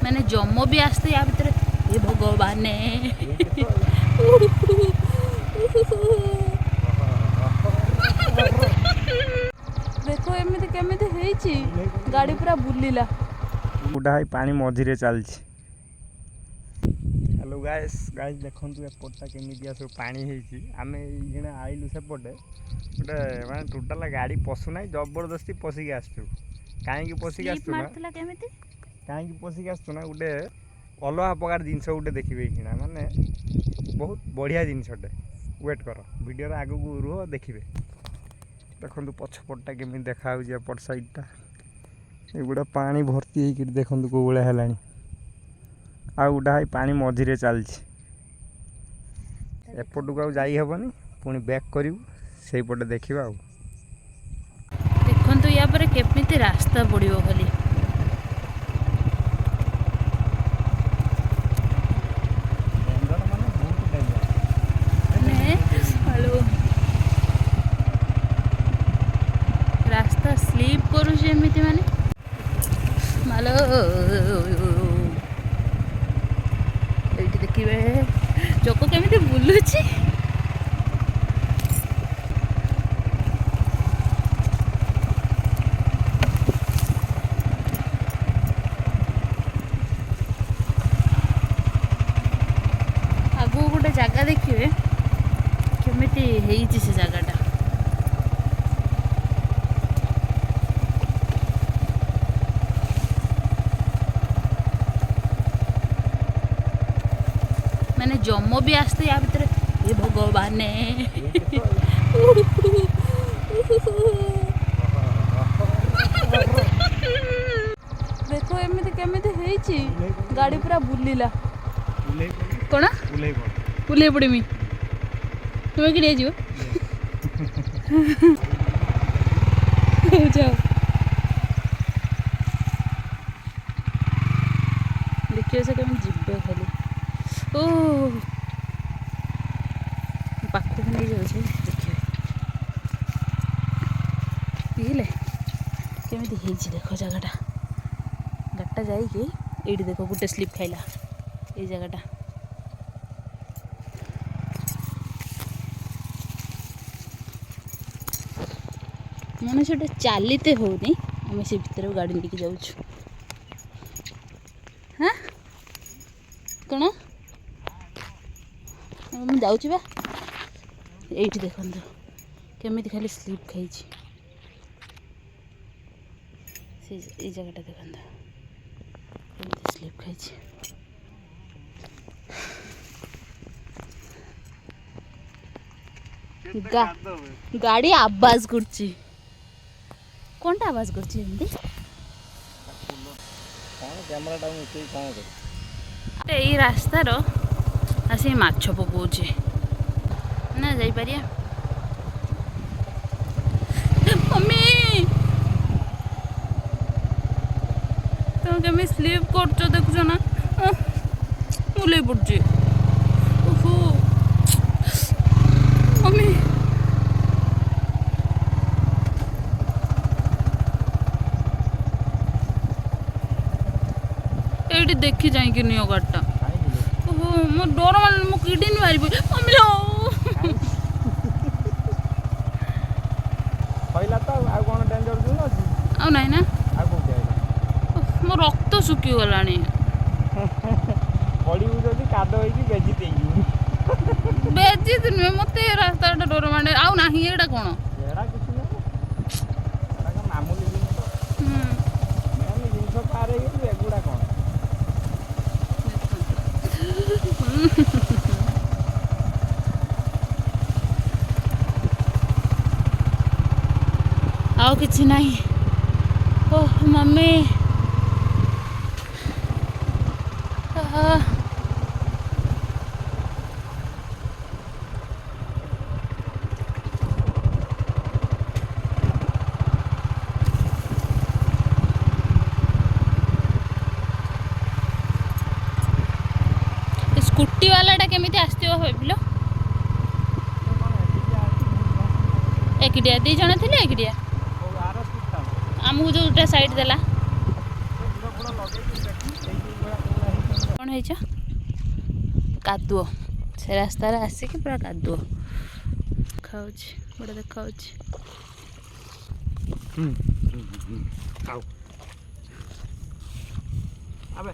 मैंने जम्मू भी आसते या भीतर हे भगवान देखो एमती केमिति हेची गाड़ी पूरा बुलिला बुढ़ा पानी मझिरे चलछि। हेलो गाइस देखंतु एपटा केमितिया सब पानी हेची आमे इने आइलु सेपटे गोटे माने टोटल गाड़ी पशु ना जबरदस्ती पशिक आसछु काहे पशिक आसछु ना काहे पशिक आसछु ना गोटे अलगा प्रकार जिनस गोटे देखिबे किना माने बहुत बढ़िया जिनसटे वेट कर वीडियो आगु को रुह देखिबे। देखंतु पछपटटा केमिति देखा होउछि एपट साइडटा एगुड़ा पानी भर्ती होकर देखंतु को बळे हेलानी आ गुड़ा पानी मझिरे चलछि एपटू को जाई हेबनी पुणी बैक करिवु सेही पटे देखिबा आ देखंतु या पर केमिति रास्ता पड़िबो खाली डेंजर माने बहुत डेंजर हेलो रास्ता स्लीप करू एमिति माने मालो एठी देखिबे चोको केमिति बुलुछि आगु गोटे जगह देखिबे केमिति हेइछि से जगहटा मैंने जम्मू भी आसते या भीतर हे भगवान देखो एमिति केमिति हेची गाड़ी पूरा बुलिला कोना बुले पड़मी तुम कि जाओ जाओ देखिए से केमिति जिब्बे खाली ओ पाखु नहीं जाऊँ देखिए पीले केमिति हेची देखो जगहटा गाड़टा जाइए ये देखो गोटे स्लिप खाइला ये जगहटा मनुष्य चलते होनी आम से भीतर गाड़ी लेके जाऊँ हाँ कौन मुझे जाऊँगी बा ये देखो केमिति खाली स्लिप खाई से जगहटा देखो केमिति स्लिप खाई गाड़ी आवाज करछि कोनटा आवाज करछि एमती कैमराटा उठेई कौन कर ए रास्ता रो आसी माछ पकाउछे ना जाई परिया मम्मी तुम केमी स्लीप करछो देखछो ना मुले पड़छे ओहो मम्मी एठी देखी जाई कि नियो गाडटा ओहो मो डर मान मो किडनी मारी मम्मी लो पहिला तो आ कोन डेंजर जुन अछि आ नाही ना आ को के मो रक्त सुखी गलानी पड़ी जदी कादो होई कि बेजी देई बेजी दिन मते रास्ता डर माने आ नाही एडा कोन एडा किछ नै एडा का मामूली जिनिस मामूली जिनिस पारे कि एगुडा कोन आओ किसी नहीं ओह मम्मी स्कूटी वालाटा केमिति आसथिबो भाबिलो एकिडिया दी जण थिले एकिडिया आमको जोटा साइड देला କ'ଣ ହେଇଛ? କାଦୁଅ ସେ ରାସ୍ତାରେ ଆସିକି ପୁରା କାଦୁଅ ଖାଉଛି ବଡ଼ ଦେଖାଉଛି। ଖାଉ ଆବେ